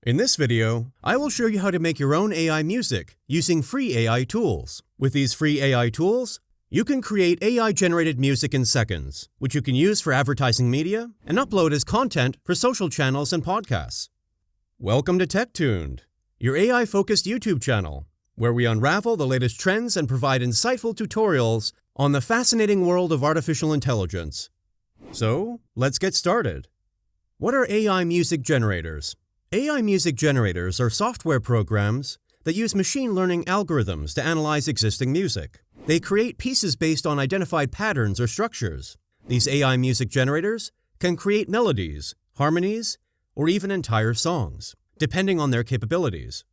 In this video, I will show you how to make your own AI music using free AI tools. With these free AI tools, you can create AI-generated music in seconds, which you can use for advertising media and upload as content for social channels and podcasts. Welcome to TechTuned, your AI-focused YouTube channel, where we unravel the latest trends and provide insightful tutorials on the fascinating world of artificial intelligence. So, let's get started. What are AI music generators? AI music generators are software programs that use machine learning algorithms to analyze existing music. They create pieces based on identified patterns or structures. These AI music generators can create melodies, harmonies, or even entire songs, depending on their capabilities.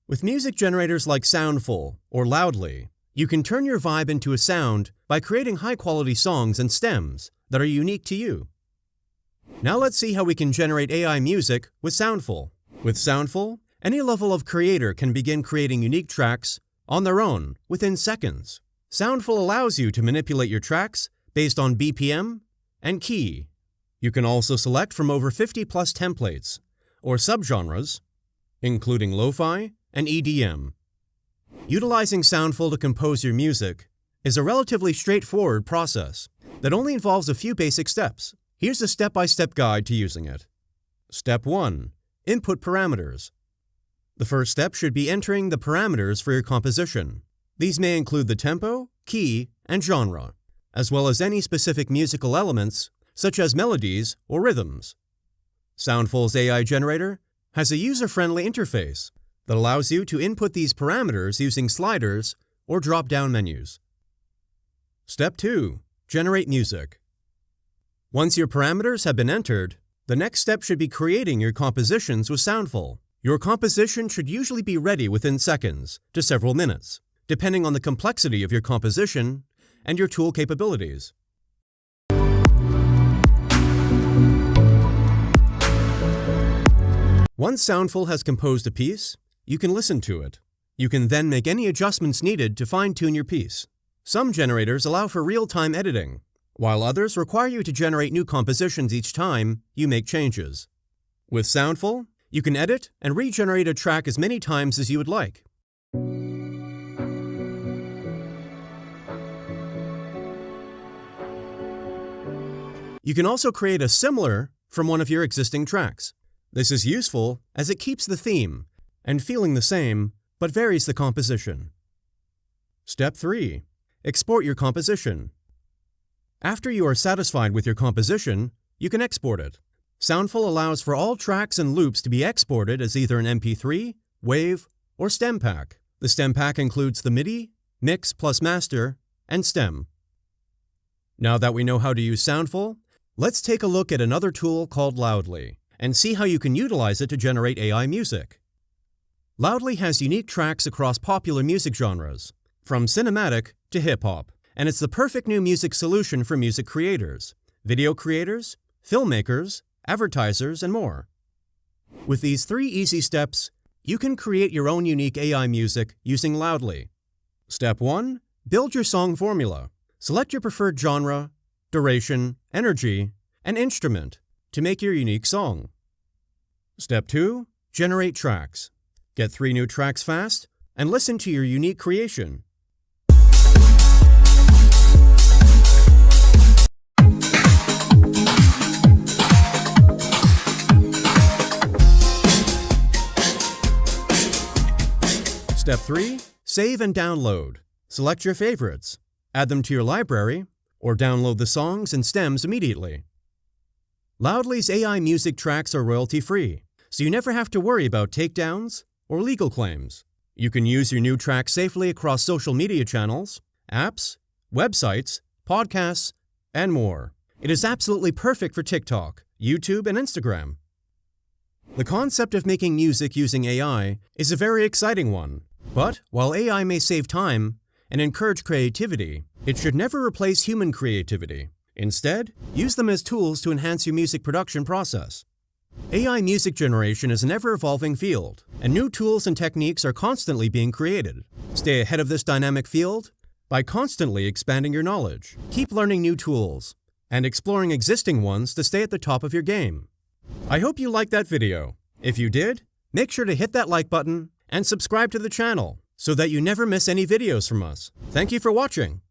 With music generators like Soundful or Loudly, you can turn your vibe into a sound by creating high-quality songs and stems that are unique to you. Now let's see how we can generate AI music with Soundful. With Soundful, any level of creator can begin creating unique tracks on their own within seconds. Soundful allows you to manipulate your tracks based on BPM and key. You can also select from over 50+ templates or subgenres, including lo-fi and EDM. Utilizing Soundful to compose your music is a relatively straightforward process that only involves a few basic steps. Here's a step-by-step guide to using it. Step 1. Input parameters. The first step should be entering the parameters for your composition. These may include the tempo, key, and genre, as well as any specific musical elements, such as melodies or rhythms. Soundful's AI generator has a user-friendly interface that allows you to input these parameters using sliders or drop-down menus. Step 2. Generate music. Once your parameters have been entered, the next step should be creating your compositions with Soundful. Your composition should usually be ready within seconds to several minutes, depending on the complexity of your composition and your tool capabilities. Once Soundful has composed a piece, you can listen to it. You can then make any adjustments needed to fine-tune your piece. Some generators allow for real-time editing, while others require you to generate new compositions each time you make changes. With Soundful, you can edit and regenerate a track as many times as you would like. You can also create a similar from one of your existing tracks. This is useful as it keeps the theme and feeling the same, but varies the composition. Step 3. Export your composition. After you are satisfied with your composition, you can export it. Soundful allows for all tracks and loops to be exported as either an MP3, WAV, or stem pack. The stem pack includes the MIDI, mix plus master, and stem. Now that we know how to use Soundful, let's take a look at another tool called Loudly and see how you can utilize it to generate AI music. Loudly has unique tracks across popular music genres, from cinematic to hip-hop, and it's the perfect new music solution for music creators, video creators, filmmakers, advertisers, and more. With these 3 easy steps, you can create your own unique AI music using Loudly. Step 1. Build your song formula. Select your preferred genre, duration, energy, and instrument to make your unique song. Step 2. Generate tracks. Get 3 new tracks fast and listen to your unique creation. Step 3. Save and download. Select your favorites, add them to your library, or download the songs and stems immediately. Loudly's AI music tracks are royalty-free, so you never have to worry about takedowns or legal claims. You can use your new track safely across social media channels, apps, websites, podcasts, and more. It is absolutely perfect for TikTok, YouTube, and Instagram. The concept of making music using AI is a very exciting one. But while AI may save time and encourage creativity, it should never replace human creativity. Instead, use them as tools to enhance your music production process. AI music generation is an ever-evolving field, and new tools and techniques are constantly being created. Stay ahead of this dynamic field by constantly expanding your knowledge. Keep learning new tools and exploring existing ones to stay at the top of your game. I hope you liked that video. If you did, make sure to hit that like button and subscribe to the channel so that you never miss any videos from us. Thank you for watching.